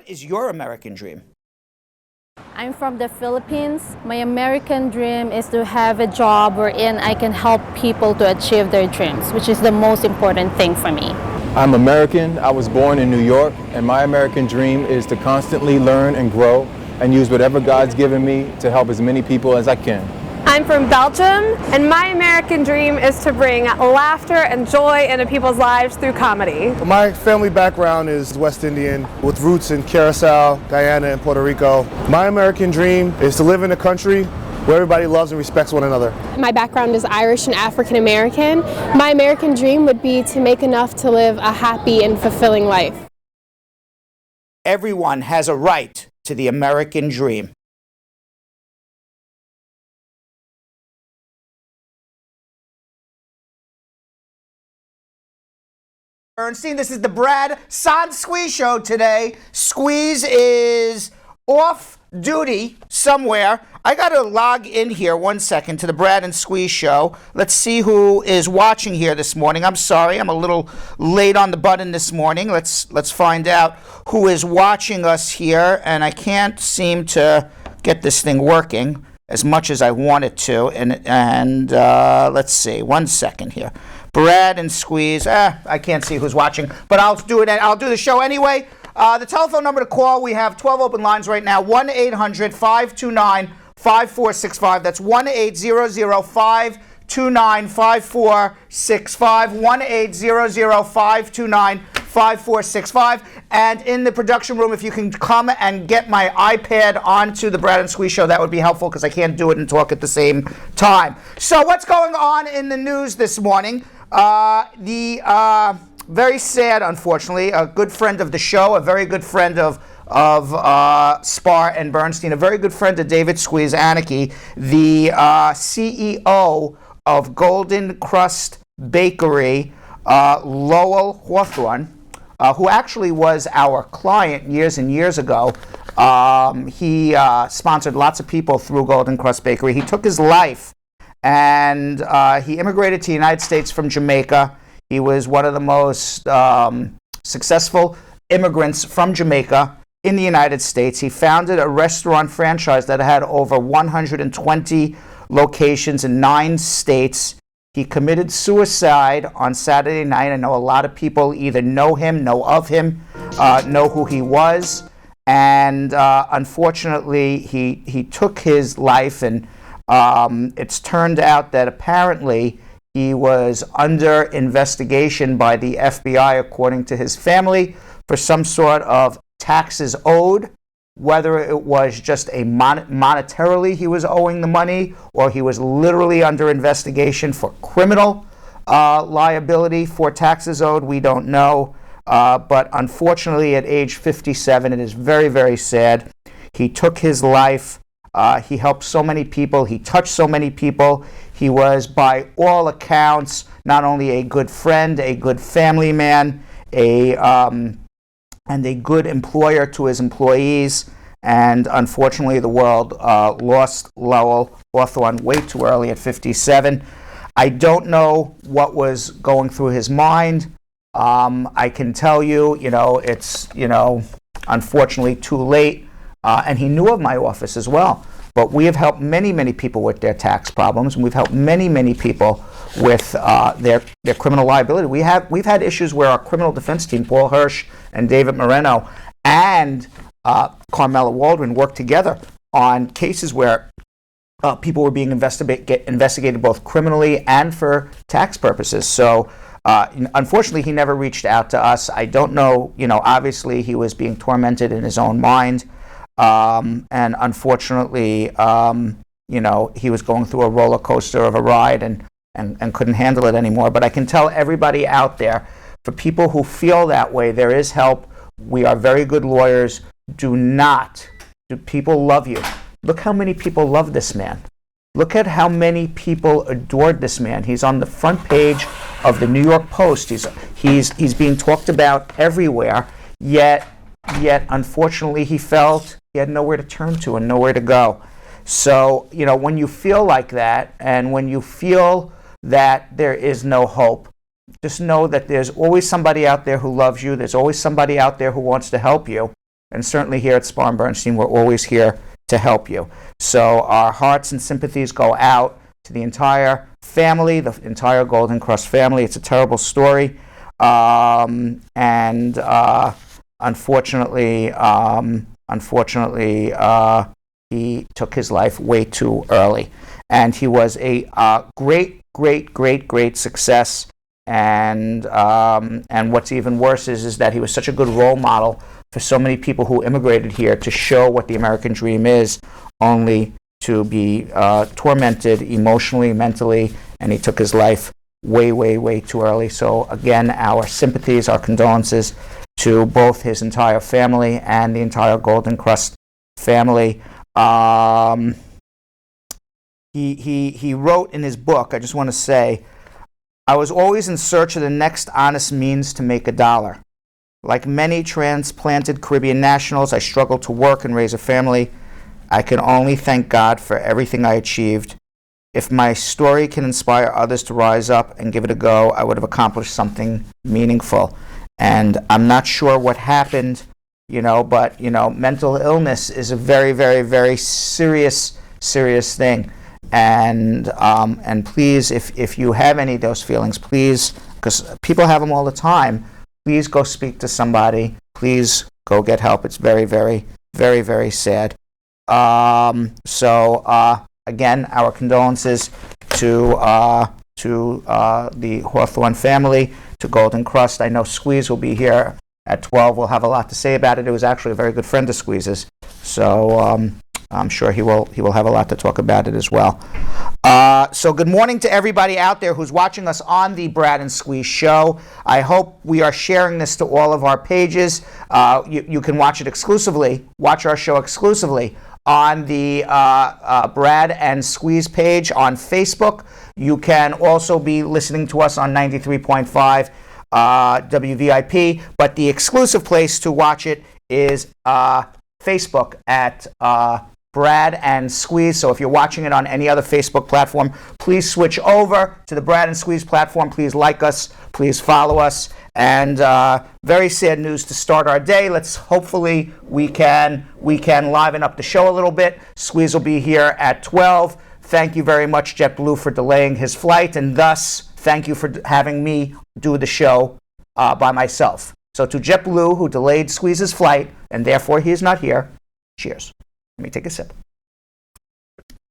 What is your American dream? I'm from the Philippines. My American dream is to have a job wherein I can help people to achieve their dreams, which is the most important thing for me. I'm American. I was born in New York, and my American dream is to constantly learn and grow and use whatever God's given me to help as many people as I can. I'm from Belgium, and my American dream is to bring laughter and joy into people's lives through comedy. My family background is West Indian with roots in Curacao, Guyana, and Puerto Rico. My American dream is to live in a country where everybody loves and respects one another. My background is Irish and African American. My American dream would be to make enough to live a happy and fulfilling life. Everyone has a right to the American dream. Bernstein, this is the Brad San Squeeze show today. Squeeze is off duty somewhere. I got to log in here 1 second to the Brad and Squeeze show. Let's see who is watching here this morning. I'm sorry, I'm a little late on the button this morning. Let's find out who is watching us here, and I can't seem to get this thing working as much as I want it to. And let's see, 1 second here. Brad and Squeeze. I can't see who's watching, but I'll do it. I'll do the show anyway. The telephone number to call, we have 12 open lines right now, 1-800-529-5465. That's 1-800-529-5465, 1-800-529-5465. And in the production room, if you can come and get my iPad onto the Brad and Squeeze show, that would be helpful because I can't do it and talk at the same time. So what's going on in the news this morning? Very sad, unfortunately, a good friend of the show, a very good friend of Spar and Bernstein, a very good friend of David Squeeze Anarchy, the CEO of Golden Crust Bakery, Lowell Hawthorne, who actually was our client years and years ago. He sponsored lots of people through Golden Crust Bakery. He took his life and he immigrated to the United States from Jamaica. He was one of the most successful immigrants from Jamaica in the United States. He founded a restaurant franchise that had over 120 locations in 9 states. He committed suicide on Saturday night. I know a lot of people either know him, know of him, know who he was. And unfortunately, he took his life, and it's turned out that apparently he was under investigation by the FBI, according to his family, for some sort of taxes owed, whether it was just a monetarily he was owing the money, or he was literally under investigation for criminal liability for taxes owed. We don't know. But unfortunately, at age 57, it is very, very sad. He took his life. He helped so many people. He touched so many people. He was, by all accounts, not only a good friend, a good family man, and a good employer to his employees. And unfortunately, the world lost Lowell Hawthorne way too early at 57. I don't know what was going through his mind. I can tell you, it's, unfortunately too late. And he knew of my office as well. But we have helped many, many people with their tax problems, and we've helped many, many people with their criminal liability. We've had issues where our criminal defense team, Paul Hirsch and David Moreno, and Carmela Waldron worked together on cases where people were being investigated both criminally and for tax purposes. So unfortunately, he never reached out to us. I don't know, obviously he was being tormented in his own mind. And unfortunately, he was going through a roller coaster of a ride and couldn't handle it anymore. But I can tell everybody out there, for people who feel that way, there is help. We are very good lawyers. Do people love you? Look how many people love this man. Look at how many people adored this man. He's on the front page of the New York Post. He's being talked about everywhere, yet unfortunately he felt he had nowhere to turn to and nowhere to go. So, when you feel like that, and when you feel that there is no hope, just know that there's always somebody out there who loves you. There's always somebody out there who wants to help you. and certainly here at Spar and Bernstein, we're always here to help you. So our hearts and sympathies go out to the entire family, the entire Golden Cross family. It's a terrible story, and unfortunately, he took his life way too early. And he was a great success. And what's even worse is that he was such a good role model for so many people who immigrated here to show what the American dream is, only to be tormented emotionally, mentally, and he took his life way too early. So again, our sympathies, our condolences to both his entire family and the entire Golden Cross family. He wrote in his book, I just want to say, I was always in search of the next honest means to make a dollar. Like many transplanted Caribbean nationals, I struggled to work and raise a family. I can only thank God for everything I achieved. If my story can inspire others to rise up and give it a go, I would have accomplished something meaningful. And I'm not sure what happened, but, mental illness is a very serious thing. And please, if you have any of those feelings, please, because people have them all the time, please go speak to somebody. Please go get help. It's very sad. Again, our condolences to the Hawthorne family, to Golden Cross. I know Squeeze will be here at 12. We'll have a lot to say about it. It was actually a very good friend of Squeeze's. So I'm sure he will have a lot to talk about it as well. So good morning to everybody out there who's watching us on the Brad and Squeeze show. I hope we are sharing this to all of our pages. You can watch our show exclusively on the Brad and Squeeze page on Facebook. You can also be listening to us on 93.5 WVIP, but the exclusive place to watch it is Facebook at Brad and Squeeze. So if you're watching it on any other Facebook platform, please switch over to the Brad and Squeeze platform. Please like us. Please follow us. And very sad news to start our day. Hopefully we can liven up the show a little bit. Squeeze will be here at 12. Thank you very much, JetBlue, for delaying his flight, and thus thank you for having me do the show by myself. So to JetBlue, who delayed Squeeze's flight, and therefore he is not here, cheers. Let me take a sip.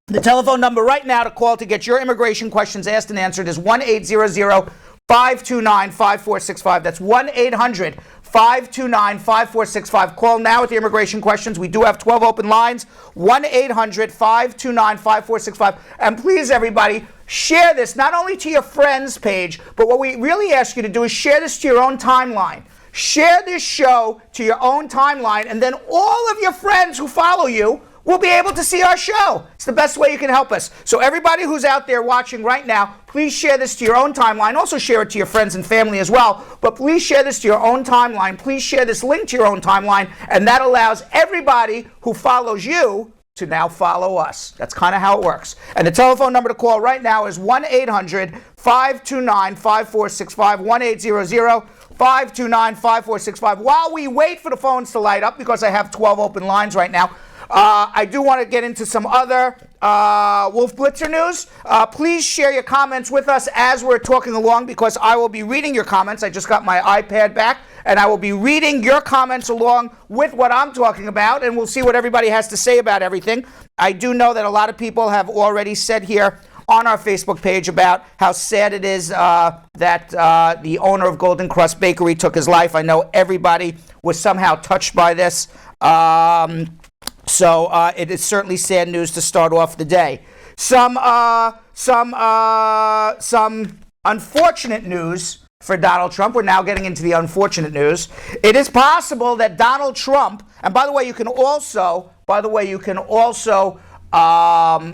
The telephone number right now to call to get your immigration questions asked and answered is 1-800-529-5465. That's 1-800-529-5465. Call now with your immigration questions. We do have 12 open lines. 1-800-529-5465. And please, everybody, share this not only to your friends' page, but what we really ask you to do is share this to your own timeline. Share this show to your own timeline, and then all of your friends who follow you will be able to see our show. It's the best way you can help us. So everybody who's out there watching right now, please share this to your own timeline. Also share it to your friends and family as well. But please share this to your own timeline. Please share this link to your own timeline, and that allows everybody who follows you to now follow us. That's kind of how it works. And the telephone number to call right now is 1-800-529-5465, 1-800-529-5465. While we wait for the phones to light up, because I have 12 open lines right now, I do want to get into some other Wolf Blitzer news. Please share your comments with us as we're talking along, because I will be reading your comments. I just got my iPad back, and I will be reading your comments along with what I'm talking about, and we'll see what everybody has to say about everything. I do know that a lot of people have already said here on our Facebook page about how sad it is that the owner of Golden Cross Bakery took his life. I know everybody was somehow touched by this. So it is certainly sad news to start off the day. Some unfortunate news for Donald Trump. We're now getting into the unfortunate news. It is possible that Donald Trump, and by the way, you can also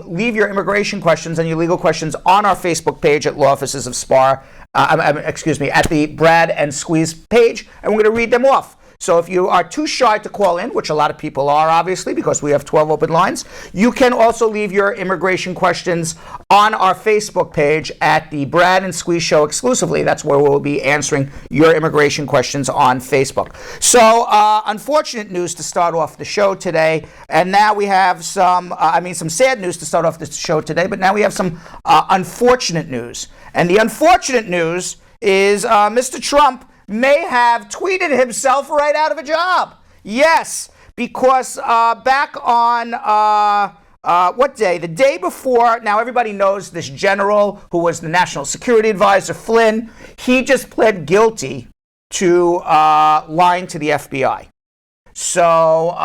leave your immigration questions and your legal questions on our Facebook page at Law Offices of Spar, at the Brad and Squeeze page, and we're going to read them off. So if you are too shy to call in, which a lot of people are, obviously, because we have 12 open lines, you can also leave your immigration questions on our Facebook page at the Brad and Squeeze Show exclusively. That's where we'll be answering your immigration questions on Facebook. So unfortunate news to start off the show today. And now we have some sad news to start off the show today, but now we have some unfortunate news. And the unfortunate news is Mr. Trump may have tweeted himself right out of a job. Yes, because back on, what day? The day before, now everybody knows this general who was the National Security Advisor, Flynn, he just pled guilty to lying to the FBI. So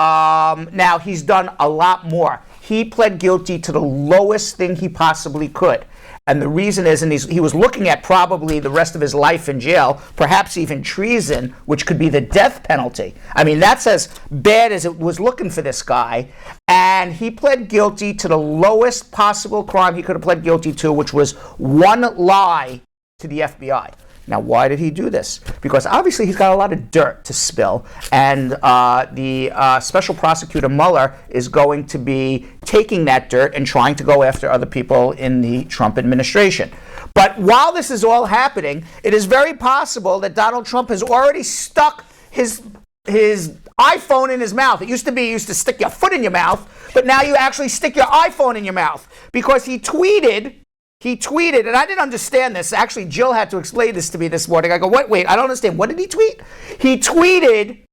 now he's done a lot more. He pled guilty to the lowest thing he possibly could. And the reason is, and he was looking at probably the rest of his life in jail, perhaps even treason, which could be the death penalty. I mean, that's as bad as it was looking for this guy. And he pled guilty to the lowest possible crime he could have pled guilty to, which was one lie to the FBI. Now, why did he do this? Because obviously he's got a lot of dirt to spill, and the special prosecutor Mueller is going to be taking that dirt and trying to go after other people in the Trump administration. But while this is all happening, it is very possible that Donald Trump has already stuck his iPhone in his mouth. It used to be you used to stick your foot in your mouth, but now you actually stick your iPhone in your mouth, because he tweeted, and I didn't understand this. Actually, Jill had to explain this to me this morning. I go, wait, I don't understand. What did he tweet? He tweeted,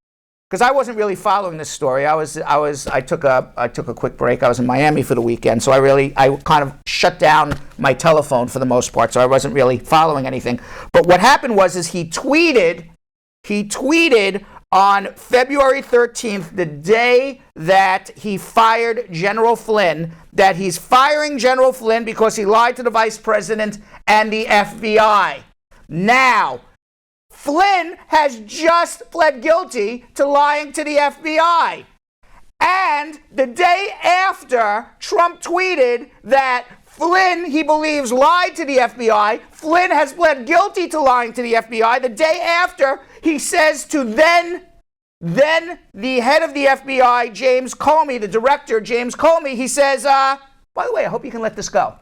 because I wasn't really following this story. I took a quick break. I was in Miami for the weekend, so I kind of shut down my telephone for the most part, so I wasn't really following anything. But what happened was he tweeted on February 13th, the day that he fired General Flynn, that he's firing General Flynn because he lied to the vice president and the FBI. Now, Flynn has just pled guilty to lying to the FBI. And the day after Trump tweeted that Flynn, he believes, lied to the FBI, Flynn has pled guilty to lying to the FBI. The day after, he says to then the head of the FBI, James Comey, the director, James Comey, he says, by the way, I hope you can let this go.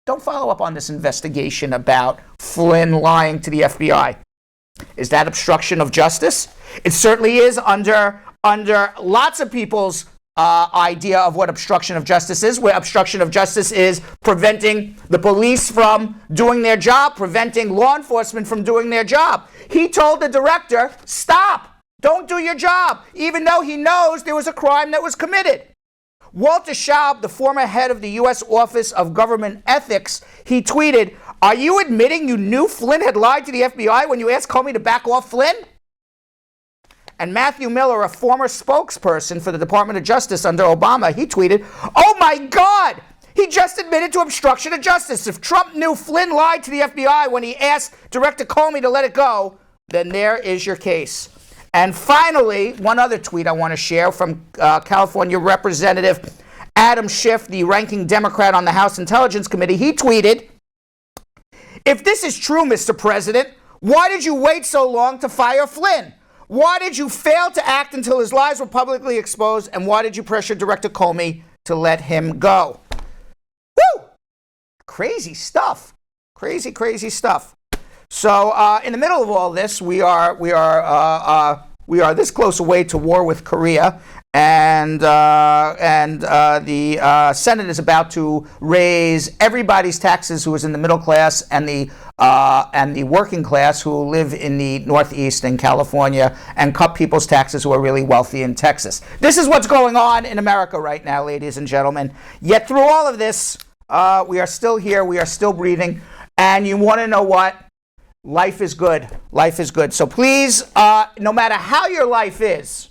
Don't follow up on this investigation about Flynn lying to the FBI. Is that obstruction of justice? It certainly is under lots of people's idea of what obstruction of justice is, where obstruction of justice is preventing the police from doing their job, preventing law enforcement from doing their job. He told the director, stop. Don't do your job, even though he knows there was a crime that was committed. Walter Schaub, the former head of the U.S. Office of Government Ethics, he tweeted, "Are you admitting you knew Flynn had lied to the FBI when you asked Comey to back off Flynn?" And Matthew Miller, a former spokesperson for the Department of Justice under Obama, he tweeted, "Oh my God! He just admitted to obstruction of justice. If Trump knew Flynn lied to the FBI when he asked Director Comey to let it go, then there is your case." And finally, one other tweet I want to share from California Representative Adam Schiff, the ranking Democrat on the House Intelligence Committee. He tweeted, "If this is true, Mr. President, why did you wait so long to fire Flynn? Why did you fail to act until his lies were publicly exposed? And why did you pressure Director Comey to let him go?" Woo! Crazy stuff. Crazy, crazy stuff. So in the middle of all this, we are this close away to war with Korea, and the Senate is about to raise everybody's taxes who is in the middle class and the working class who live in the Northeast in California, and cut people's taxes who are really wealthy in Texas. This is what's going on in America right now, ladies and gentlemen. Yet through all of this, we are still here, we are still breathing, and you want to know what? Life is good. Life is good. So please, no matter how your life is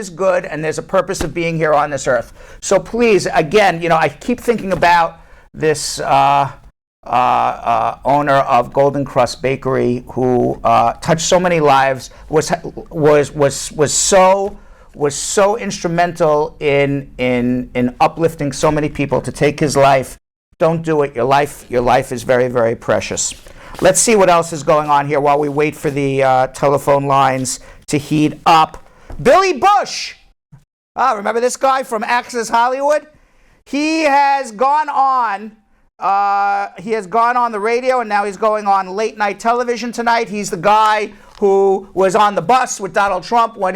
good, and there's a purpose of being here on this earth. So please, again, I keep thinking about this owner of Golden Crust Bakery who touched so many lives, was so instrumental in uplifting so many people to take his life. Don't do it. Your life is very, very precious. Let's see what else is going on here while we wait for the telephone lines to heat up. Billy Bush. Remember this guy from Access Hollywood? He has gone on. He has gone on the radio, and now he's going on late night television tonight. He's the guy who was on the bus with Donald Trump when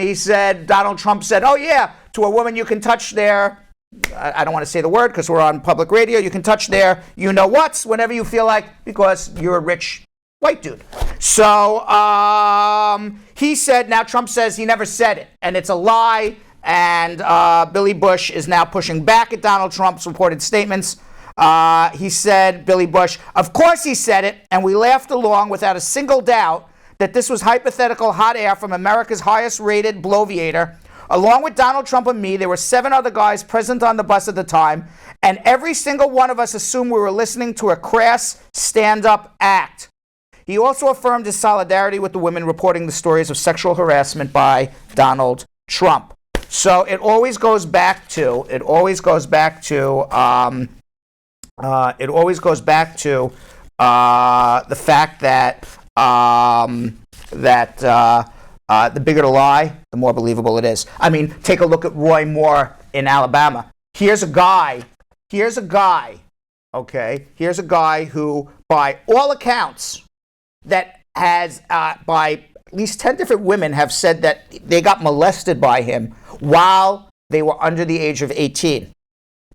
Donald Trump said, "Oh yeah, to a woman you can touch their," I don't want to say the word because we're on public radio, "you can touch their you know what's whenever you feel like, because you're a rich white dude." So he said, now Trump says he never said it, and it's a lie. And Billy Bush is now pushing back at Donald Trump's reported statements. He said, Billy Bush, "Of course he said it, and we laughed along without a single doubt that this was hypothetical hot air from America's highest rated bloviator. Along with Donald Trump and me, there were 7 other guys present on the bus at the time, and every single one of us assumed we were listening to a crass stand-up act." He also affirmed his solidarity with the women reporting the stories of sexual harassment by Donald Trump. So it always goes back to the fact that the bigger the lie, the more believable it is. I mean, take a look at Roy Moore in Alabama. Here's a guy, who, by all accounts, that has, by at least 10 different women have said that they got molested by him while they were under the age of 18.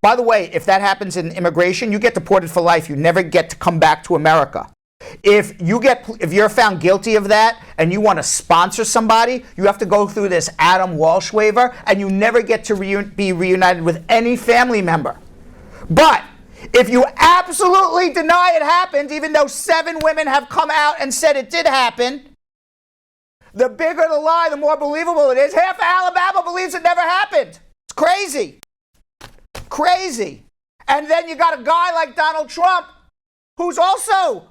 By the way, if that happens in immigration, you get deported for life. You never get to come back to America. If you're found guilty of that and you want to sponsor somebody, you have to go through this Adam Walsh waiver, and you never get to be reunited with any family member. But if you absolutely deny it happened, even though 7 women have come out and said it did happen, the bigger the lie, the more believable it is. Half of Alabama believes it never happened. It's crazy. Crazy. And then you got a guy like Donald Trump, who's also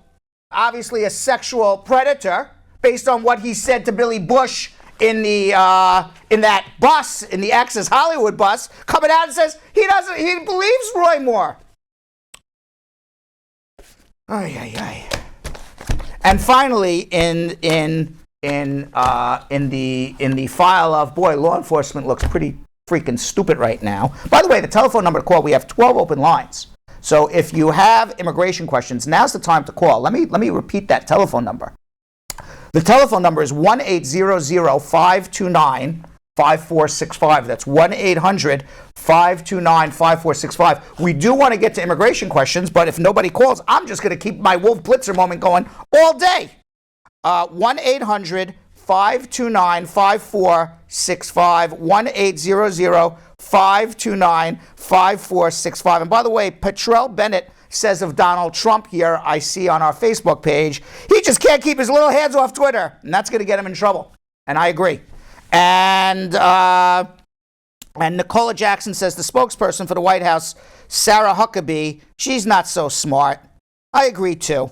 obviously a sexual predator, based on what he said to Billy Bush in that bus, in the Access Hollywood bus, coming out and says he believes Roy Moore. Ay, ay, ay. And finally, in the file of, boy, law enforcement looks pretty freaking stupid right now. By the way, the telephone number to call, we have 12 open lines. So if you have immigration questions, now's the time to call. Let me repeat that telephone number. The telephone number is 1-800-529-5465. That's 1-800-529-5465. We do want to get to immigration questions, but if nobody calls, I'm just going to keep my Wolf Blitzer moment going all day. 1-800-529-5465, 1-800-529-5465. And by the way, Petrell Bennett says of Donald Trump here, I see on our Facebook page, he just can't keep his little hands off Twitter, and that's going to get him in trouble. And I agree. And Nicola Jackson says the spokesperson for the White House, Sarah Huckabee, she's not so smart. I agree too.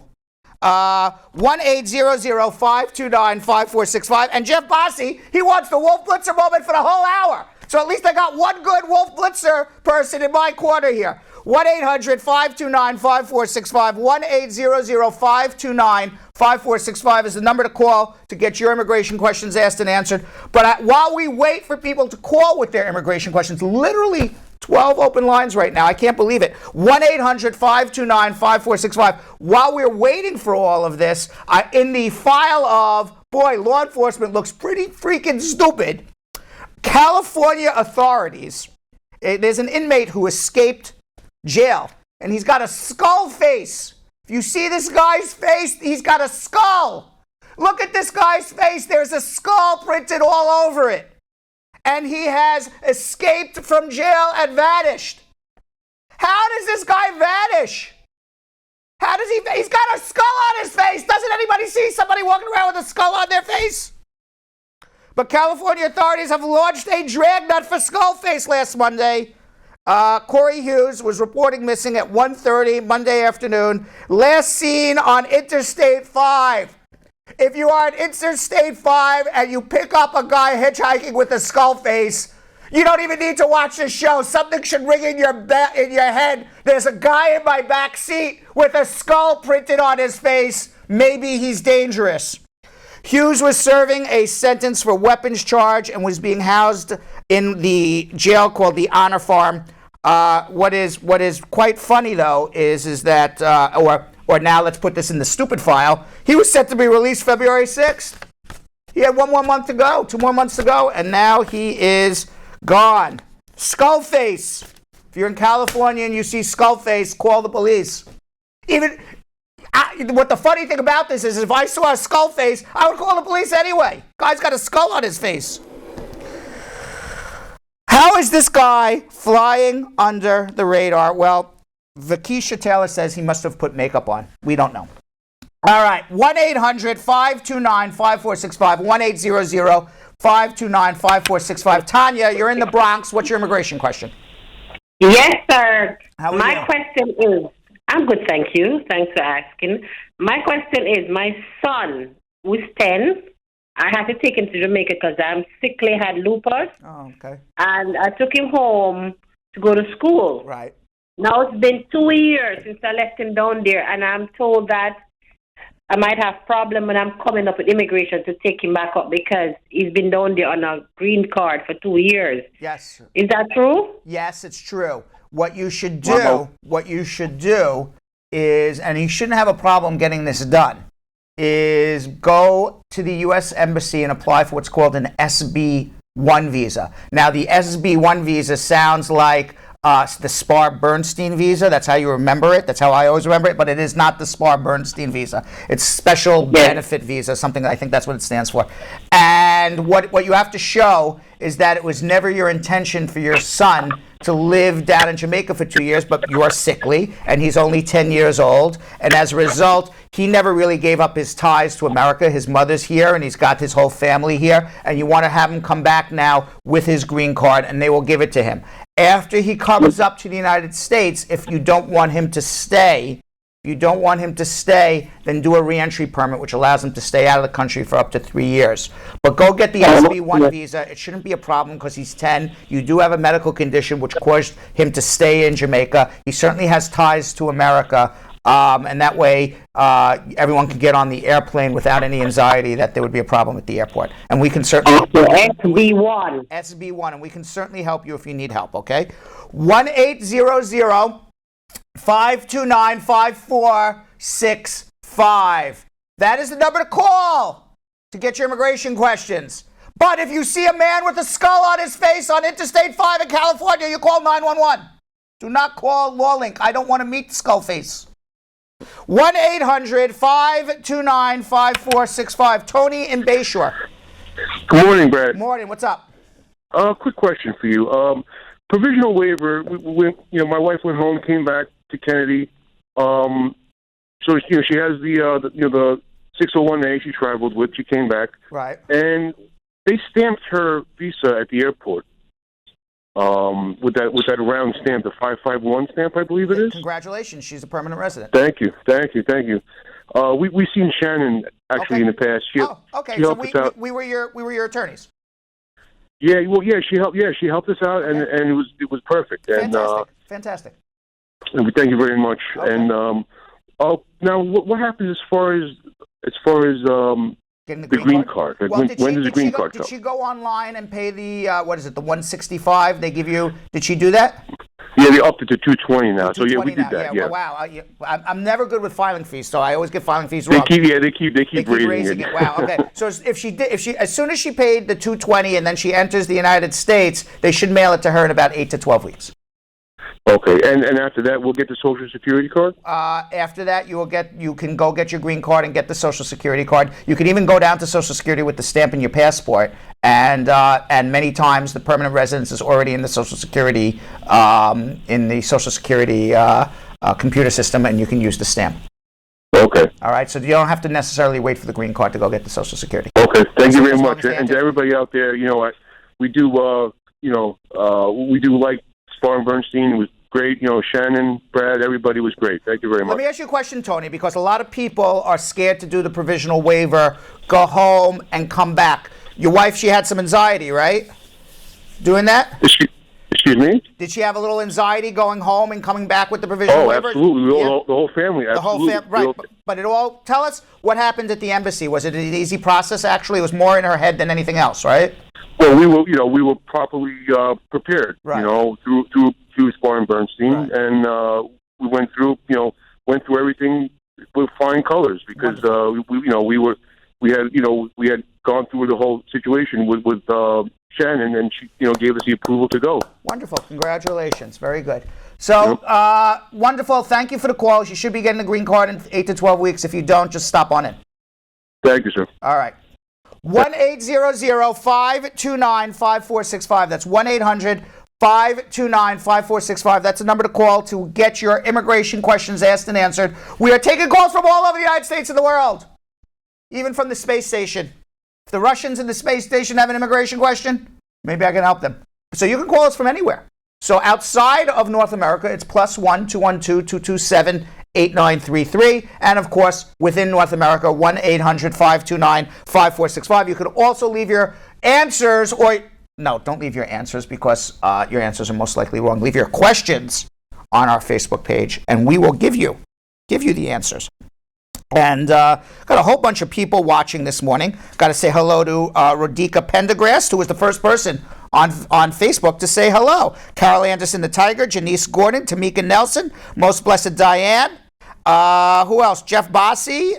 1-800-529-5465. And Jeff Bossi, he wants the Wolf Blitzer moment for the whole hour. So at least I got one good Wolf Blitzer person in my corner here. 1-800-529-5465. 1-800-529-5465 is the number to call to get your immigration questions asked and answered. But while we wait for people to call with their immigration questions, literally 12 open lines right now. I can't believe it. 1-800-529-5465. While we're waiting for all of this, in the file of, boy, law enforcement looks pretty freaking stupid. California authorities, there's an inmate who escaped jail, and he's got a skull face. If you see this guy's face, he's got a skull. Look at this guy's face. There's a skull printed all over it. And he has escaped from jail and vanished. How does this guy vanish? How does he's got a skull on his face. Doesn't anybody see somebody walking around with a skull on their face? But California authorities have launched a dragnet for Skullface last Monday. Corey Hughes was reporting missing at 1:30 Monday afternoon. Last seen on Interstate 5. If you are at Interstate 5 and you pick up a guy hitchhiking with a skull face, you don't even need to watch the show. Something should ring in your head. There's a guy in my back seat with a skull printed on his face. Maybe he's dangerous. Hughes was serving a sentence for weapons charge and was being housed in the jail called the Honor Farm. What is quite funny though is that or now let's put this in the stupid file. He was set to be released February 6th. He had 1 more month to go, 2 more months to go, and now he is gone. Skullface. If you're in California and you see Skullface, call the police. What the funny thing about this is, if I saw a Skullface, I would call the police anyway. Guy's got a skull on his face. How is this guy flying under the radar? Well, Vakisha Taylor says he must have put makeup on. We don't know. All right, 1-800-529-5465, 1-800-529-5465. Tonia, you're in the Bronx. What's your immigration question? Yes, sir. How are My you? question is, I'm good, thank you. Thanks for asking. My question is, my son, who's 10, I had to take him to Jamaica because I'm sickly, had lupus. Oh, okay. And I took him home to go to school. Right. Now it's been 2 years since I left him down there, and I'm told that I might have problem when I'm coming up with immigration to take him back up because he's been down there on a green card for 2 years. Yes. Is that true? Yes, it's true. What you should do is, and you shouldn't have a problem getting this done, is go to the U.S. Embassy and apply for what's called an SB1 visa. Now, the SB1 visa sounds like the Spar Bernstein visa. That's how you remember it. That's how I always remember it. But it is not the Spar Bernstein visa. It's special benefit visa, something I think that's what it stands for. And what you have to show is that it was never your intention for your son to live down in Jamaica for 2 years, but you're sickly, and he's only 10 years old. And as a result, he never really gave up his ties to America. His mother's here, and he's got his whole family here. And you want to have him come back now with his green card, and they will give it to him. After he comes up to the United States, if you don't want him to stay, then do a reentry permit, which allows him to stay out of the country for up to 3 years. But go get the SB1 visa. It shouldn't be a problem because he's 10. You do have a medical condition which caused him to stay in Jamaica. He certainly has ties to America. And that way, everyone can get on the airplane without any anxiety that there would be a problem at the airport. And we can certainly... SB1. SB1, and we can certainly help you if you need help, okay? 1-800-529-5465. That is the number to call to get your immigration questions. But if you see a man with a skull on his face on Interstate 5 in California, you call 911. Do not call Lawlink. I don't want to meet the skull face. 1-800-529-5465. Tony in Bayshore. Good morning, Brad. Morning. What's up? Quick question for you. Provisional waiver. My wife went home, came back to Kennedy. So she has the 601A she traveled with. She came back, right? And they stamped her visa at the airport. With that round stamp, the 551 stamp, I believe it is. Congratulations, she's a permanent resident. Thank you. We've seen Shannon actually in the past. She helped us out. We were your attorneys. She helped us out, and it was perfect. Fantastic. And we thank you very much. Okay. And now what happens as far as getting the green card? Like well, when does the green card Did come? she go online and pay the the $165 they give you? Did she do that? Yeah, they upped it to $220 now. So we did that. Yeah. Wow. I'm never good with filing fees, so I always get filing fees wrong. They keep raising it. Wow. Okay. So if she as soon as she paid the $220 and then she enters the United States, they should mail it to her in about 8 to 12 weeks. Okay, and after that, we'll get the Social Security card? After that, you can go get your green card and get the Social Security card. You can even go down to Social Security with the stamp in your passport, and many times the permanent residence is already in the Social Security computer system, and you can use the stamp. Okay. All right, so you don't have to necessarily wait for the green card to go get the Social Security. Okay, thank you very much. And to everybody out there, we do like Spar and Bernstein. It was great. Shannon, Brad, everybody was great. Thank you very much. Let me ask you a question, Tony, because a lot of people are scared to do the provisional waiver, go home, and come back. Your wife, she had some anxiety, right? Doing that? She Excuse me? Did she have a little anxiety going home and coming back with the provisional waiver? Absolutely. Yeah. The whole family, absolutely. The whole family, right. But it all, tell us what happened at the embassy. Was it an easy process, actually? It was more in her head than anything else, right? Well, we were properly prepared, right. through Spar and Bernstein, right. and we went through everything with flying colors because we had gone through the whole situation with Shannon, and she gave us the approval to go. Wonderful, congratulations, very good. So wonderful. Thank you for the call. You should be getting a green card in 8 to 12 weeks. If you don't, just stop on in. Thank you, sir. All right. 1-800-529-5465. That's 1-800-529-5465. That's the number to call to get your immigration questions asked and answered. We are taking calls from all over the United States and the world, even from the space station. If the Russians in the space station have an immigration question, maybe I can help them. So you can call us from anywhere. So outside of North America, it's +1 212 227 8933, and of course within North America 1-800-529-5465. You could also leave your answers, or no, don't leave your answers because your answers are most likely wrong. Leave your questions on our Facebook page and we will give you the answers. And got a whole bunch of people watching this morning. Got to say hello to Rodika Pendergrast, who was the first person on Facebook to say hello. Carol Anderson the Tiger, Janice Gordon, Tamika Nelson, Most Blessed Diane. Who else? Jeff Bossi.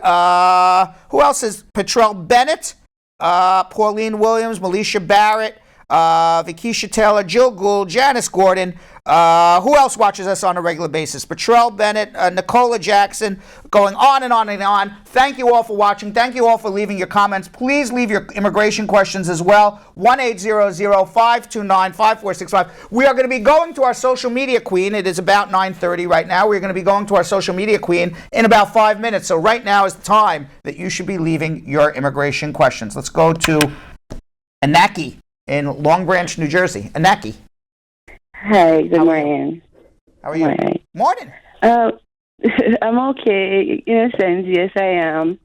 Who else is Petrell Bennett? Pauline Williams, Melisha Barrett, Vikisha Taylor, Jill Gould, Janice Gordon. Who else watches us on a regular basis? Petrell Bennett, Nicola Jackson, going on and on and on. Thank you all for watching. Thank you all for leaving your comments. Please leave your immigration questions as well. 1-800-529-5465. We are going to be going to our social media queen. It is about 9:30 right now. We're going to be going to our social media queen in about 5 minutes. So right now is the time that you should be leaving your immigration questions. Let's go to Anaki in Long Branch, New Jersey. Anaki. Hi, good morning. How are you? Morning. I'm okay. In a sense, yes, I am.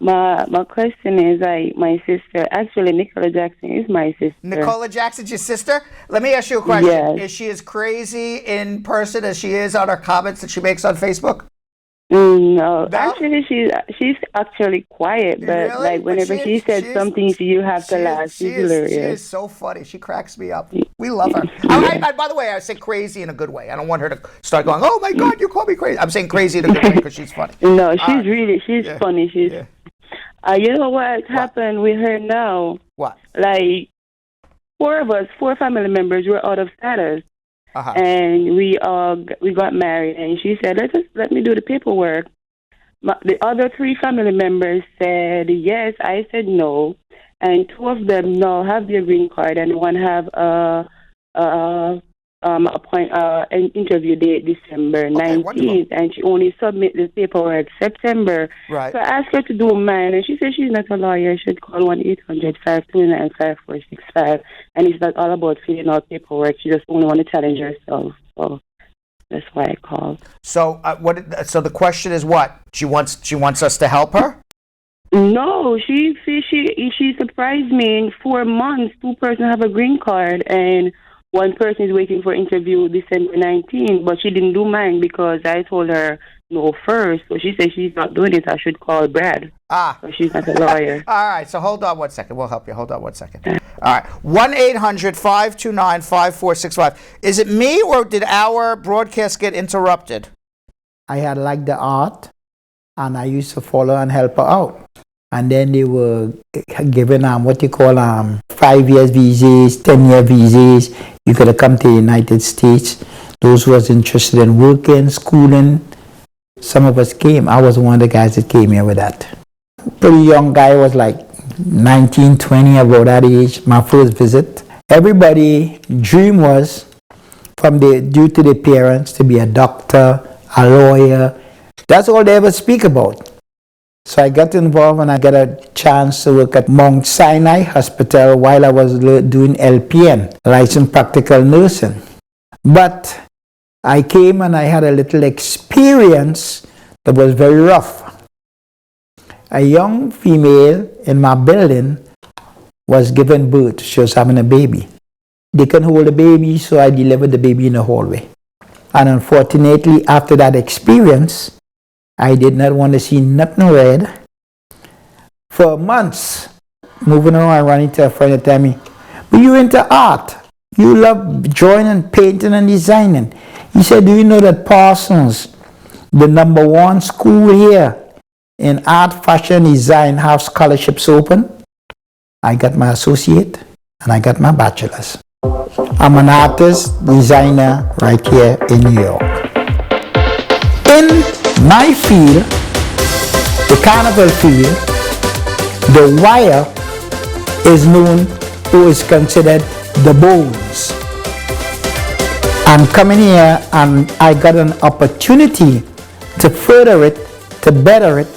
My question is, my sister, actually, Nicola Jackson is my sister. Nicola Jackson's your sister? Let me ask you a question. Yes. Is she as crazy in person as she is on her comments that she makes on Facebook? No, actually, she's actually quiet, but really? like whenever she says something, you have to laugh. She's hilarious. She is so funny. She cracks me up. We love her. I, by the way, I say crazy in a good way. I don't want her to start going, "Oh my God, you call me crazy." I'm saying crazy in a good way because she's funny. No, she's funny. She's. You know what happened with her now? What? Like 4 family members were out of status. And we got married, and she said, let me do the paperwork. The other 3 family members said yes. I said no, and 2 of them now have their green card, and one have an interview date December 19th, and she only submit the paperwork September. Right. So I asked her to do mine, and she said she's not a lawyer. She'd call 1-800-529-5465, and it's not all about filling out paperwork. She just only want to challenge herself. So that's why I called. So so the question is what? She wants us to help her? No, she surprised me. In 4 months, 2 persons have a green card, and 1 person is waiting for interview December 19th, but she didn't do mine because I told her no first. So she said she's not doing it. I should call Brad. So she's not a lawyer. All right, so hold on one second. We'll help you. Hold on one second. All right, 1-800-529-5465. Is it me or did our broadcast get interrupted? I had liked the art, and I used to follow and help her out. And then they were given 5 years visas, 10-year visas. You could have come to the United States. Those who was interested in working, schooling, some of us came. I was one of the guys that came here with that. Pretty young guy, was like 19, 20, about that age, my first visit. Everybody's dream was, due to their parents, to be a doctor, a lawyer. That's all they ever speak about. So I got involved and I got a chance to work at Mount Sinai Hospital while I was doing LPN, licensed practical nursing. But I came and I had a little experience that was very rough. A young female in my building was giving birth. She was having a baby. they can hold the baby, so I delivered the baby in the hallway. And unfortunately, after that experience, I did not want to see nothing red. For months, moving around, running to a friend and tell me, but you're into art. You love drawing and painting and designing. He said, do you know that Parsons, the #1 school here in art, fashion, design, have scholarships open? I got my associate and I got my bachelor's. I'm an artist, designer right here in New York. In my field, the carnival field, the wire is known or is considered the bones. I'm coming here and I got an opportunity to further it, to better it,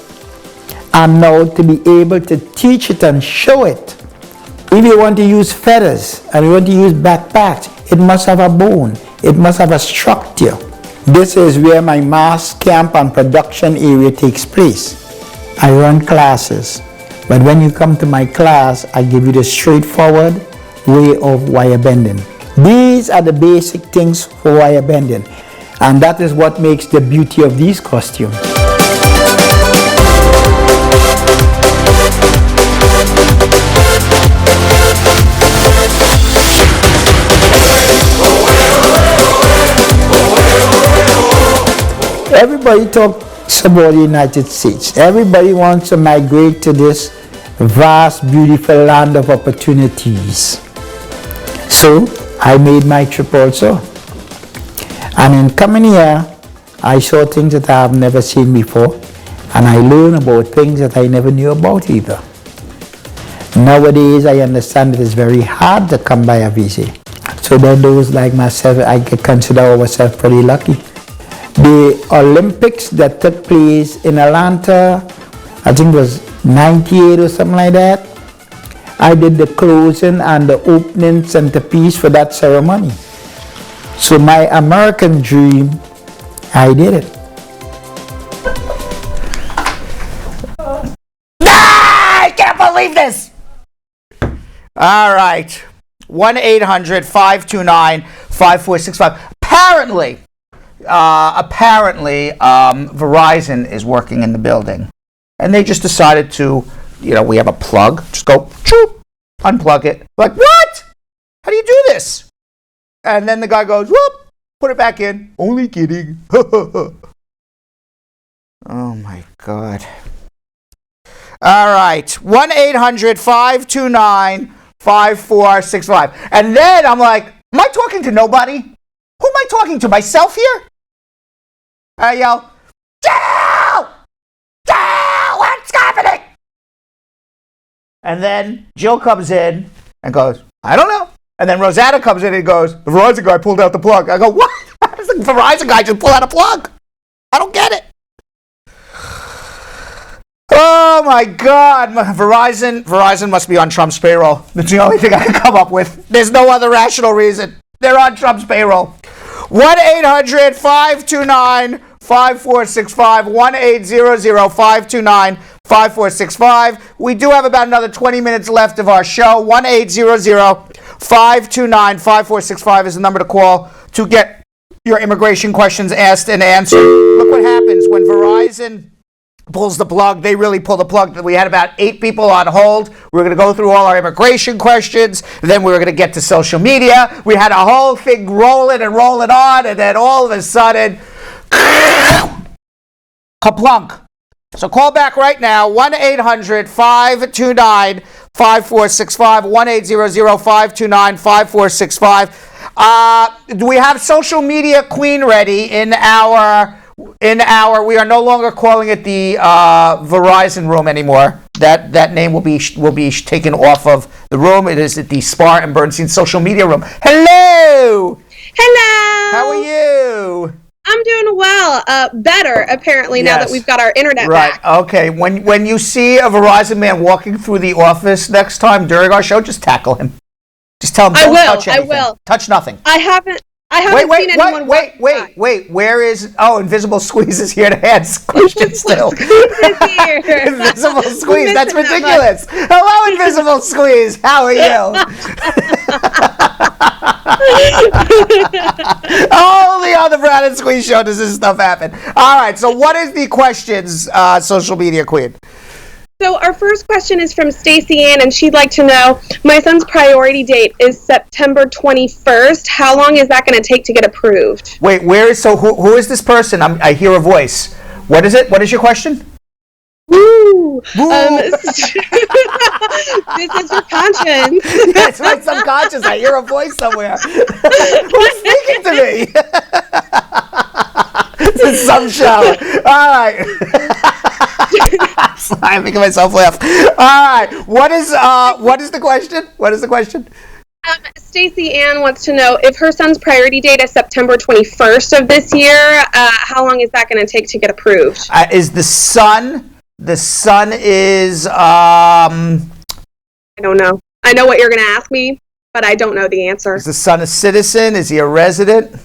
and now to be able to teach it and show it. If you want to use feathers and you want to use backpacks, it must have a bone, it must have a structure. This is where my mass camp and production area takes place. I run classes, but when you come to my class, I give you the straightforward way of wire bending. These are the basic things for wire bending, and that is what makes the beauty of these costumes. Everybody talks about the United States. Everybody wants to migrate to this vast, beautiful land of opportunities. So I made my trip also. And in coming here, I saw things that I have never seen before, and I learned about things that I never knew about either. Nowadays, I understand it is very hard to come by a visa. So then those like myself, I could consider ourselves pretty lucky. The Olympics that took place in Atlanta, I think it was 98 or something like that. I did the closing and the opening centerpiece for that ceremony. So my American dream, I did it. I can't believe this! All right. 1-800-529-5465. Apparently, Verizon is working in the building. And they just decided to, we have a plug. Just go, choop, unplug it. Like, what? How do you do this? And then the guy goes, whoop, put it back in. Only kidding. Oh, my God. All right. 1-800-529-5465. And then I'm like, am I talking to nobody? Who am I talking to? Myself here? I yell, Jill! Jill! What's happening? And then Jill comes in and goes, I don't know. And then Rosanna comes in and goes, the Verizon guy pulled out the plug. I go, what? How does the Verizon guy just pull out a plug? I don't get it. Oh my God. Verizon must be on Trump's payroll. That's the only thing I can come up with. There's no other rational reason. They're on Trump's payroll. 1-800-529-5465. 1-800-529-5465. We do have about another 20 minutes left of our show. 1-800-529-5465 is the number to call to get your immigration questions asked and answered. Look what happens when Verizon pulls the plug. They really pull the plug. We had about 8 people on hold. We were going to go through all our immigration questions. Then we were going to get to social media. We had a whole thing rolling on, and then all of a sudden, kaplunk. So call back right now, 1-800-529-5465, 1-800-529-5465. Do we have social media queen ready in our, we are no longer calling it the Verizon room anymore. That name will be taken off of the room. It is the Spar and Bernstein social media room. Hello! Hello! How are you? I'm doing well. Better, apparently, now that we've got our internet back. Right, okay. When you see a Verizon man walking through the office next time during our show, just tackle him. Just tell him, don't touch anything. I will. Touch nothing. I haven't seen anyone wait. Where is... Oh, Invisible Squeeze is here to ask questions still. Invisible Squeeze, that's ridiculous. Hello, Invisible Squeeze. How are you? Only on the Brad and Squeeze show does this stuff happen. All right, so what is the questions, social media queen? So our first question is from Stacy Ann, and she'd like to know, my son's priority date is September 21st. How long is that going to take to get approved? Wait, who is this person? I hear a voice. What is it? What is your question? Woo! This is your conscience. That's my subconscious. I hear a voice somewhere. Who's speaking to me? It's some show. All right. I'm making myself laugh. All right. What is the question? What is the question? Stacy Ann wants to know if her son's priority date is September 21st of this year. How long is that going to take to get approved? Is the son? The son is. I don't know. I know what you're going to ask me, but I don't know the answer. Is the son a citizen? Is he a resident?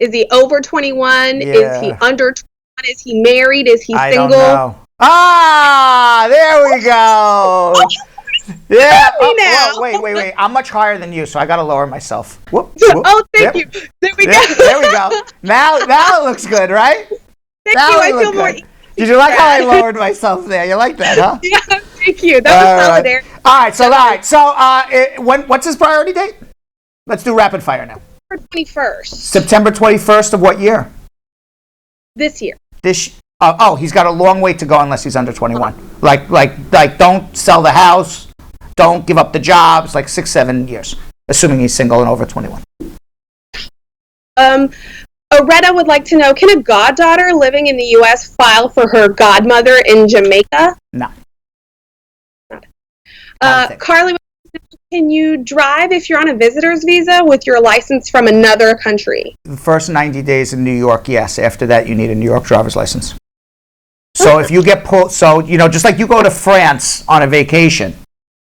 Is he over 21? Yeah. Is he under 21? Is he married? Is he single? I don't know. There we go. Yeah. Oh, wait. I'm much higher than you, so I got to lower myself. Whoop. Oh, thank you. There we go. There we go. Now it looks good, right? Thank you. I feel more. Did you like how I lowered myself there? You like that, huh? Yeah, thank you. That was solidarity. All right. So, what's his priority date? Let's do rapid fire now. September 21st. September 21st of what year? This year. He's got a long way to go unless he's under 21. Like, don't sell the house, don't give up the jobs. Like 6-7 years, assuming he's single and over 21. Oretta would like to know, can a goddaughter living in the U.S. file for her godmother in Jamaica? No. Carly, can you drive if you're on a visitor's visa with your license from another country? The first 90 days in New York, yes. After that, you need a New York driver's license. So if you get pulled, just like you go to France on a vacation,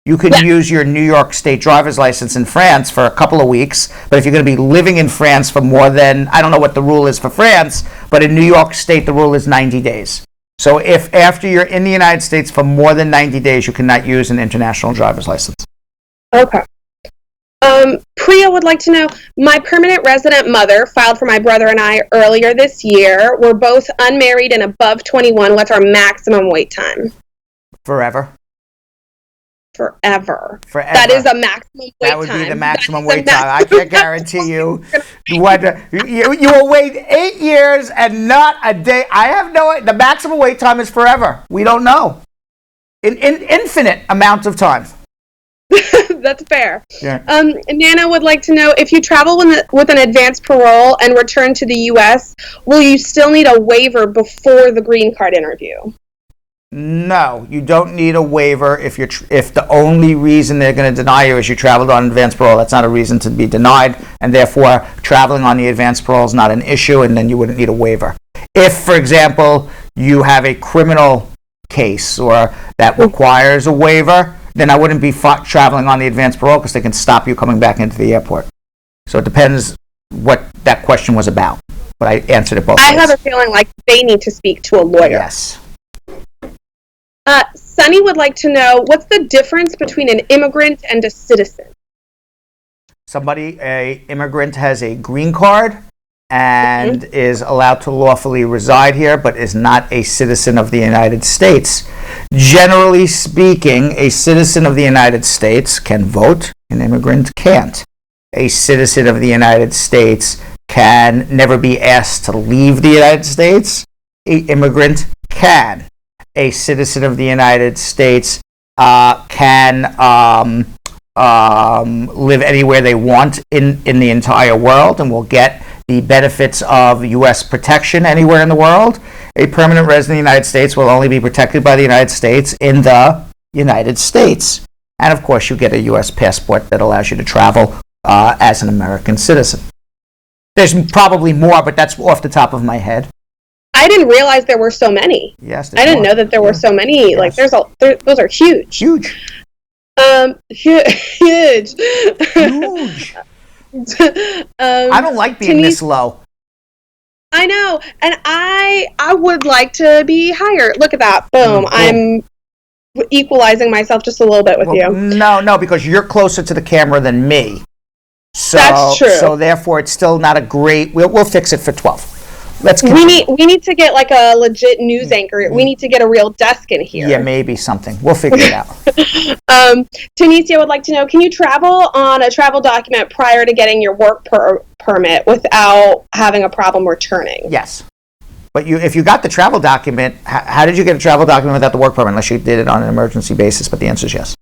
you can use your New York State driver's license in France for a couple of weeks. But if you're going to be living in France for more than, I don't know what the rule is for France, but in New York State, the rule is 90 days. So if after you're in the United States for more than 90 days, you cannot use an international driver's license. Okay. Priya would like to know, my permanent resident mother filed for my brother and I earlier this year. We're both unmarried and above 21. What's our maximum wait time? Forever. That is a maximum wait time. That would be the maximum wait time. I can't guarantee you. You will wait 8 years and not a day. I have no. The maximum wait time is forever. We don't know. In infinite amounts of time. That's fair. Yeah. Nana would like to know, if you travel with an advanced parole and return to the U.S., will you still need a waiver before the green card interview? No, you don't need a waiver if the only reason they're going to deny you is you traveled on advanced parole. That's not a reason to be denied, and therefore traveling on the advanced parole is not an issue, and then you wouldn't need a waiver. If, for example, you have a criminal case or that requires a waiver, then I wouldn't be traveling on the advanced parole because they can stop you coming back into the airport. So it depends what that question was about, but I answered it both ways. I have a feeling like they need to speak to a lawyer. Yes. Sunny would like to know, what's the difference between an immigrant and a citizen? An immigrant has a green card and is allowed to lawfully reside here, but is not a citizen of the United States. Generally speaking, a citizen of the United States can vote, an immigrant can't. A citizen of the United States can never be asked to leave the United States. An immigrant can. A citizen of the United States can live anywhere they want in the entire world and will get the benefits of U.S. protection anywhere in the world. A permanent resident of the United States will only be protected by the United States in the United States. And of course, you get a U.S. passport that allows you to travel as an American citizen. There's probably more, but that's off the top of my head. I didn't realize there were so many. Yes, I didn't know that there were so many. Yes. Like, those are huge. Huge. Huge. I don't like being this low. I know, and I would like to be higher. Look at that. Boom. equalizing myself just a little bit with you. No, because you're closer to the camera than me. So, that's true. So therefore, it's still not a great. We'll fix it for 12. Let's. We need to get like a legit news anchor. We need to get a real desk in here. Yeah, maybe something. We'll figure it out. Tanisha would like to know: can you travel on a travel document prior to getting your work permit without having a problem returning? Yes. But if you got the travel document, how did you get a travel document without the work permit, unless you did it on an emergency basis? But the answer is yes.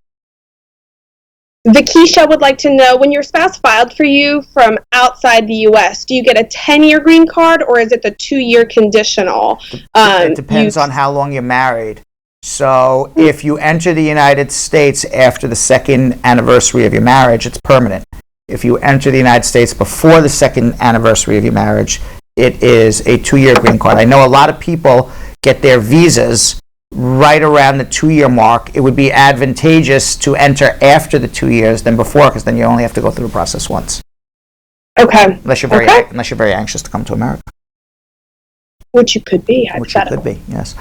Vikisha would like to know, when your spouse filed for you from outside the U.S., do you get a 10-year green card, or is it the 2-year conditional? It depends on how long you're married. So if you enter the United States after the second anniversary of your marriage, it's permanent. If you enter the United States before the second anniversary of your marriage, it is a 2-year green card. I know a lot of people get their visas right around the 2-year mark. It would be advantageous to enter after the 2 years than before, because then you only have to go through the process once. Okay. Unless you're very anxious to come to America. Which you could be. Which you could be, yes.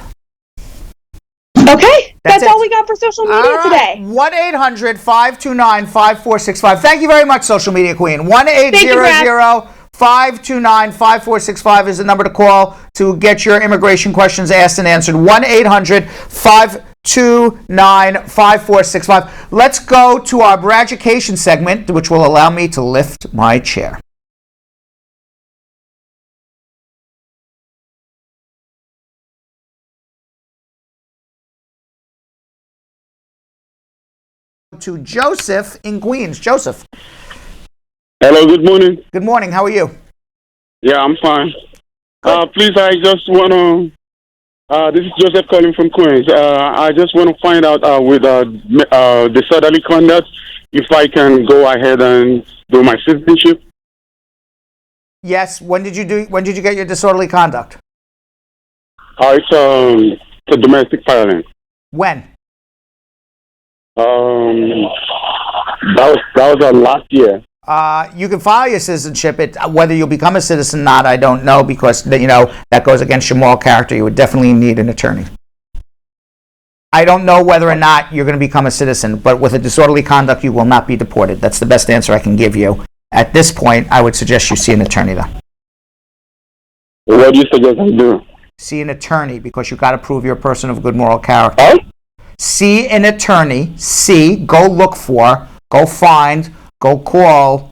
Okay. That's all we got for social media today. 1-800-529-5465. Thank you very much, social media queen. 1-800-529-5465 is the number to call to get your immigration questions asked and answered. 1-800-529-5465. Let's go to our Braducation segment, which will allow me to lift my chair. To Joseph in Queens. Joseph. Hello, good morning. Good morning. How are you? Yeah, I'm fine. Please, I just want to, this is Joseph calling from Queens. I just want to find out with disorderly conduct if I can go ahead and do my citizenship. Yes. When did you get your disorderly conduct? It's a domestic violence. When? That was last year. You can file your citizenship. Whether you'll become a citizen or not, I don't know, because that goes against your moral character. You would definitely need an attorney. I don't know whether or not you're going to become a citizen, but with a disorderly conduct, you will not be deported. That's the best answer I can give you. At this point, I would suggest you see an attorney, though. What do you suggest I do? See an attorney, because you've got to prove you're a person of good moral character. Huh? See an attorney. Go look for, go find, go call,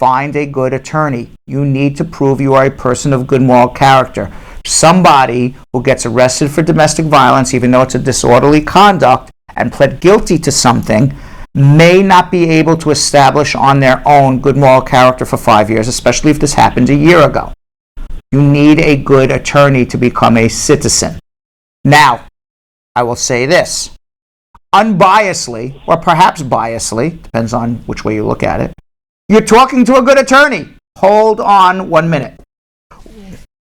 find a good attorney. You need to prove you are a person of good moral character. Somebody who gets arrested for domestic violence, even though it's a disorderly conduct, and pled guilty to something, may not be able to establish on their own good moral character for 5 years, especially if this happened a year ago. You need a good attorney to become a citizen. Now, I will say this. Unbiasedly, or perhaps biasedly, depends on which way you look at it, you're talking to a good attorney. Hold on 1 minute.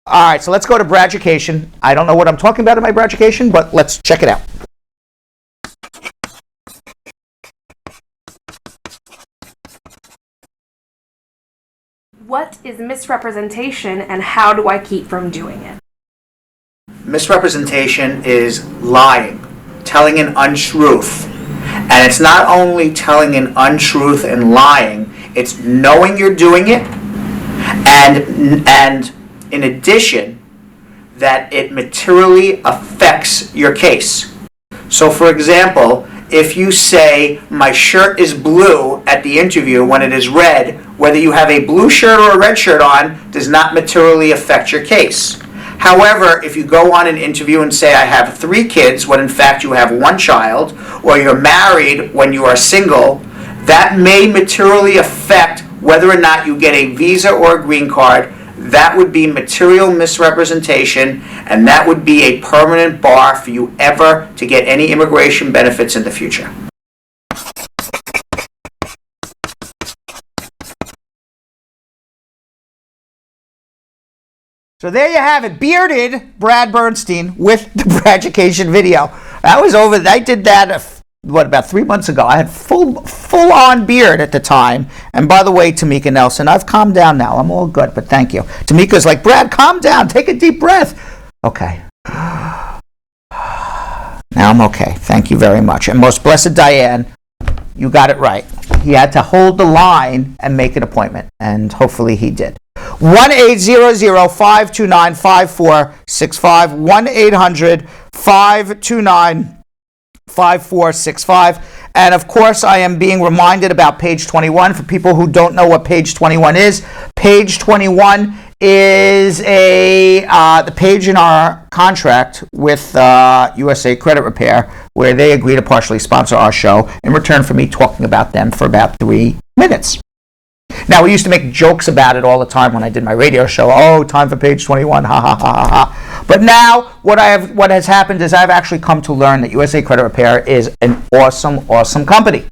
All right, so let's go to Braducation. I don't know what I'm talking about in my Braducation, but let's check it out. What is misrepresentation, and how do I keep from doing it? Misrepresentation is lying, telling an untruth. And it's not only telling an untruth and lying, it's knowing you're doing it, and in addition, that it materially affects your case. So for example, if you say, my shirt is blue at the interview when it is red, whether you have a blue shirt or a red shirt on does not materially affect your case. However, if you go on an interview and say, I have 3 kids, when in fact you have 1 child, or you're married when you are single, that may materially affect whether or not you get a visa or a green card. That would be material misrepresentation, and that would be a permanent bar for you ever to get any immigration benefits in the future. So there you have it, bearded Brad Bernstein with the Braducation video. I did that, about 3 months ago. I had full-on beard at the time. And by the way, Tamika Nelson, I've calmed down now. I'm all good, but thank you. Tamika's like, Brad, calm down. Take a deep breath. Okay. Now I'm okay. Thank you very much. And most blessed Diane, you got it right. He had to hold the line and make an appointment, and hopefully he did. 1-800-529-5465, 1-800-529-5465. And of course, I am being reminded about page 21. For people who don't know what page 21 is, page 21 is the page in our contract with USA Credit Repair where they agree to partially sponsor our show in return for me talking about them for about 3 minutes. Now, we used to make jokes about it all the time when I did my radio show. Oh, time for page 21, ha ha ha ha ha. But now, what has happened is I've actually come to learn that USA Credit Repair is an awesome, awesome company.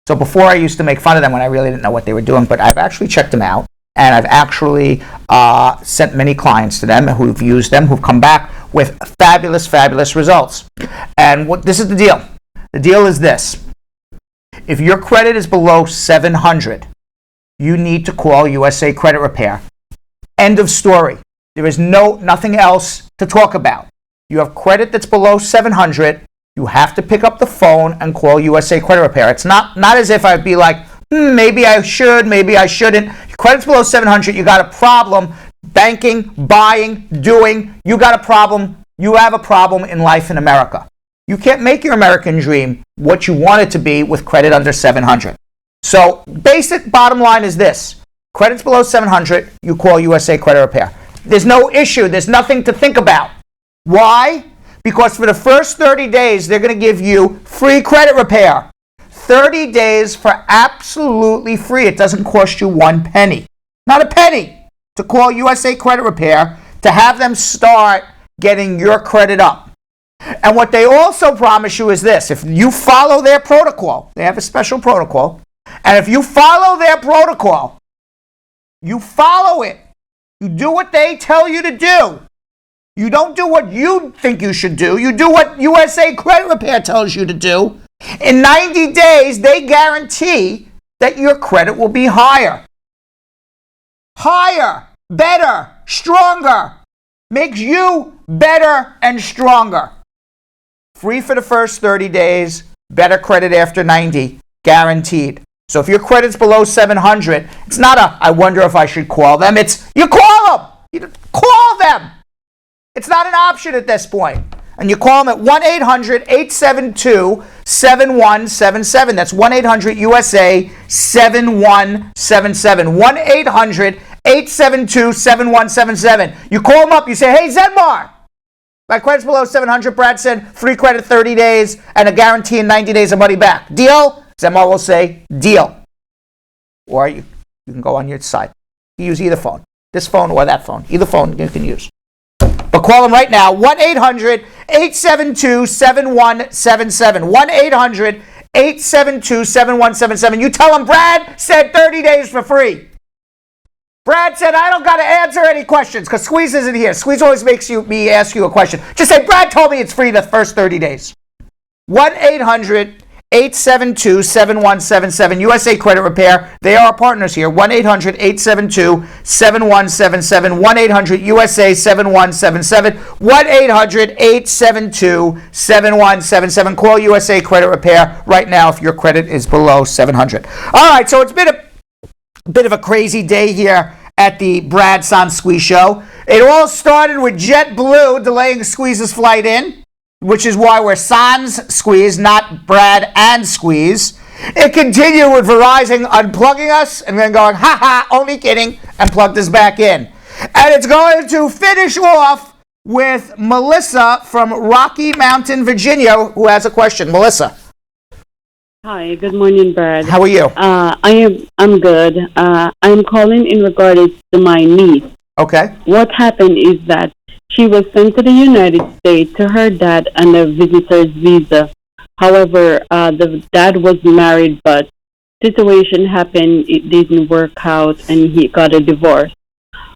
So before I used to make fun of them when I really didn't know what they were doing, but I've actually checked them out, and I've actually sent many clients to them who've used them, who've come back with fabulous, fabulous results. And this is the deal. The deal is this. If your credit is below 700, you need to call USA Credit Repair. End of story. There is nothing else to talk about. You have credit that's below 700, you have to pick up the phone and call USA Credit Repair. It's not as if I'd be like, maybe I should, maybe I shouldn't. Your credit's below 700, you got a problem. Banking, buying, doing, you got a problem. You have a problem in life in America. You can't make your American dream what you want it to be with credit under 700. So, basic bottom line is this. Credit's below 700, you call USA Credit Repair. There's no issue. There's nothing to think about. Why? Because for the first 30 days, they're going to give you free credit repair. 30 days for absolutely free. It doesn't cost you 1 penny. Not a penny to call USA Credit Repair to have them start getting your credit up. And what they also promise you is this. If you follow their protocol, they have a special protocol, and if you follow their protocol, you follow it. You do what they tell you to do. You don't do what you think you should do. You do what USA Credit Repair tells you to do. In 90 days, they guarantee that your credit will be higher. Higher, better, stronger. Makes you better and stronger. Free for the first 30 days, better credit after 90, guaranteed. So if your credit's below 700, it's not I wonder if I should call them. It's, you call them. You call them. It's not an option at this point. And you call them at 1-800-872-7177. That's 1-800-USA-7177. 1-800-872-7177. You call them up. You say, hey, Zenmar, my credit's below 700. Brad said free credit 30 days and a guarantee in 90 days of money back. Deal? Zenmar will say, deal. Or you can go on your site. You use either phone. This phone or that phone. Either phone you can use. But call them right now. 1-800-872-7177. 1-800-872-7177. You tell them Brad said 30 days for free. Brad said, I don't got to answer any questions because Squeeze isn't here. Squeeze always makes me ask you a question. Just say, Brad told me it's free the first 30 days. 1-800-872-7177. USA Credit Repair. They are our partners here. 1-800-872-7177. 1-800-USA-7177. 1-800-872-7177. Call USA Credit Repair right now if your credit is below 700. All right, so it's been a bit of a crazy day here at the Brad San Squeeze show. It all started with JetBlue delaying Squeeze's flight in, which is why we're Sans Squeeze, not Brad and Squeeze. It continued with Verizon unplugging us and then going, ha ha, only kidding, and plugged us back in. And it's going to finish off with Melissa from Rocky Mountain, Virginia, who has a question. Melissa. Hi, good morning, Brad. How are you? I'm good. I'm calling in regards to my niece. Okay. What happened is that she was sent to the United States to her dad on a visitor's visa. However, the dad was married, but situation happened, it didn't work out, and he got a divorce.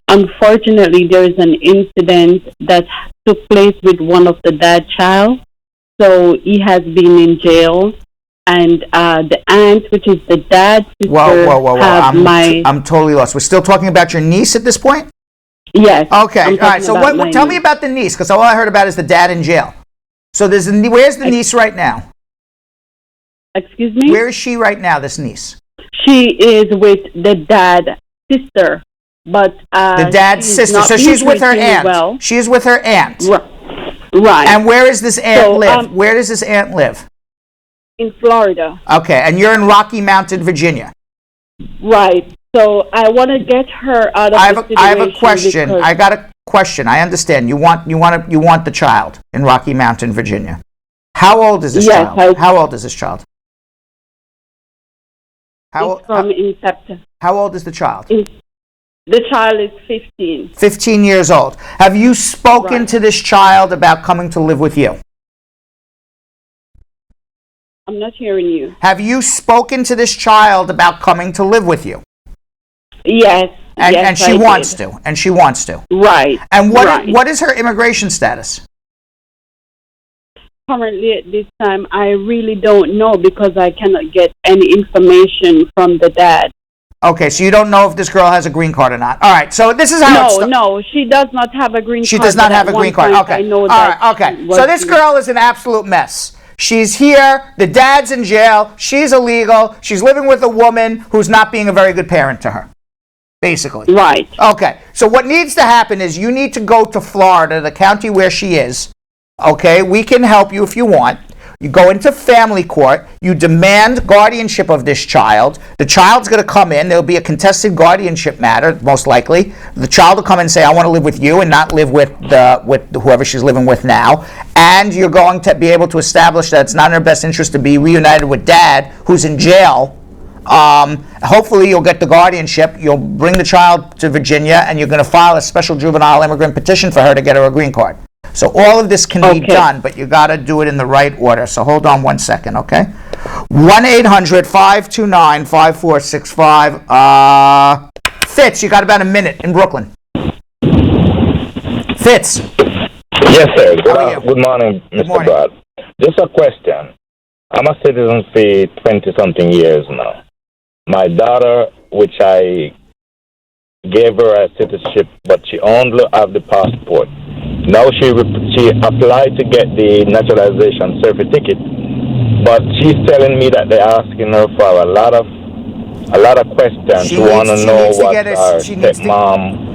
Unfortunately, there is an incident that took place with one of the dad's child, so he has been in jail. And the aunt, which is the dad's sister, whoa. I'm totally lost. We're still talking about your niece at this point? Yes. Okay. All right. So tell me about the niece, because all I heard about is the dad in jail. So where's the niece right now? Excuse me? Where is she right now, this niece? She is with the dad's sister, but the dad's sister. So she's with her aunt. Well. She is with her aunt. Right. And where does this aunt live? Where does this aunt live? In Florida. Okay, and you're in Rocky Mountain, Virginia. Right. So I want to get her out of the situation. I have a question. I got a question. I understand. You want the child in Rocky Mountain, Virginia. How old is this child? How old is this child? How old is the child? The child is 15. 15 years old. Have you spoken to this child about coming to live with you? I'm not hearing you. Have you spoken to this child about coming to live with you? Yes. And she wants to. And she wants to. Right. And what is her immigration status? Currently at this time, I really don't know because I cannot get any information from the dad. Okay, so you don't know if this girl has a green card or not. All right, so this is how No, she does not have a green card. She does not have a green card. Okay. I know all that. Right, okay. So this girl is an absolute mess. She's here, the dad's in jail, she's illegal, she's living with a woman who's not being a very good parent to her, basically. Right. Okay, so what needs to happen is you need to go to Florida, the county where she is. Okay, we can help you if you want. You go into family court, you demand guardianship of this child. The child's going to come in, there'll be a contested guardianship matter, most likely. The child will come in and say, I want to live with you and not live with whoever she's living with now. And you're going to be able to establish that it's not in her best interest to be reunited with dad, who's in jail. Hopefully you'll get the guardianship, you'll bring the child to Virginia, and you're going to file a special juvenile immigrant petition for her to get her a green card. So all of this can be done, but you got to do it in the right order. So hold on one second, okay? 1-800-529-5465. Fitz, you got about a minute in Brooklyn. Fitz. Yes, sir. Good morning, Mr. Brad. Just a question. I'm a citizen for 20-something years now. My daughter, which I gave her a citizenship, but she only have the passport. Now she applied to get the naturalization certificate, but she's telling me that they're asking her for a lot of questions. She want to know what our stepmom.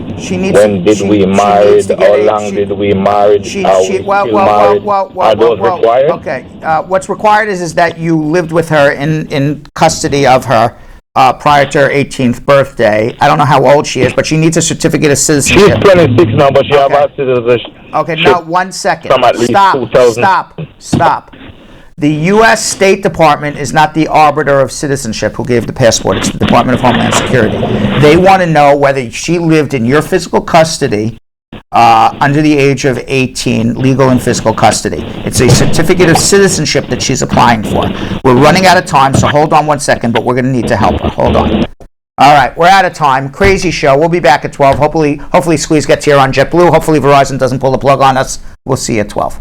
When did we marry? How long did we marry? Are we still married? Are those required? Okay. What's required is that you lived with her in custody of her prior to her 18th birthday. I don't know how old she is, but she needs a certificate of citizenship. She's 26 now, but she has a citizenship. Okay, now 1 second. From at least 2000. Stop. The U.S. State Department is not the arbiter of citizenship who gave the passport. It's the Department of Homeland Security. They want to know whether she lived in your physical custody under the age of 18, legal and physical custody. It's a certificate of citizenship that she's applying for. We're running out of time, so hold on 1 second, but we're going to need to help her. Hold on. All right, we're out of time. Crazy show. We'll be back at 12. Hopefully Squeeze gets here on JetBlue. Hopefully Verizon doesn't pull the plug on us. We'll see you at 12.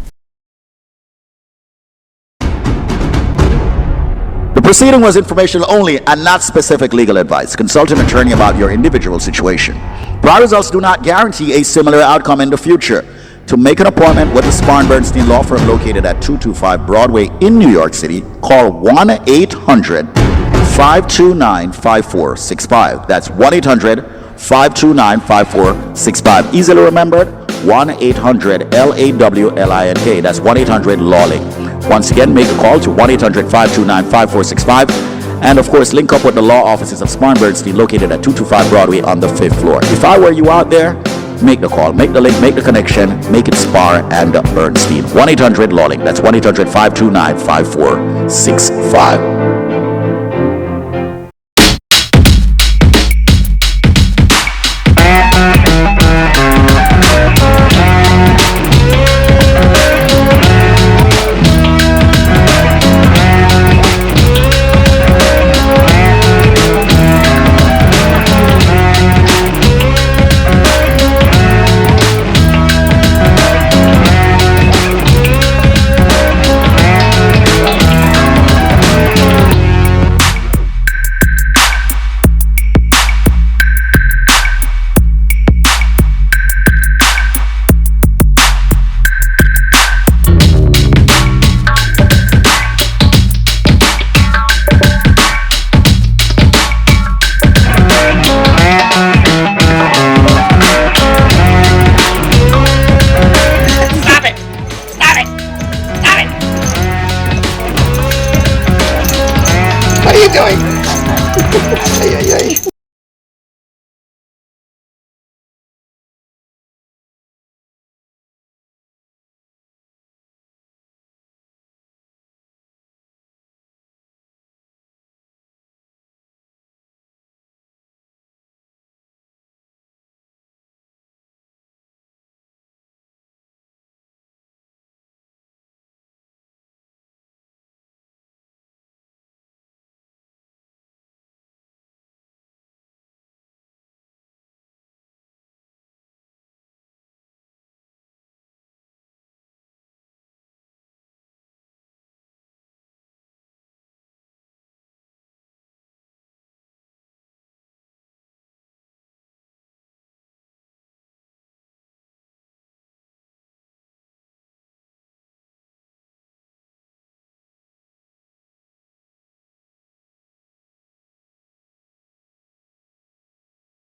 The proceeding was informational only and not specific legal advice. Consult an attorney about your individual situation. Prior results do not guarantee a similar outcome in the future. To make an appointment with the Spar and Bernstein law firm located at 225 Broadway in New York City, call 1-800-529-5465. That's 1-800-529-5465. Easily remembered, 1-800-LAWLINK. That's 1-800-LAWLINK. Once again, make a call to 1-800-529-5465. And of course, link up with the law offices of Spar and Bernstein located at 225 Broadway on the 5th floor. If I were you out there, make the call, make the link, make the connection, make it Spar and Bernstein. 1-800-LAWLINK. That's 1-800-529-5465.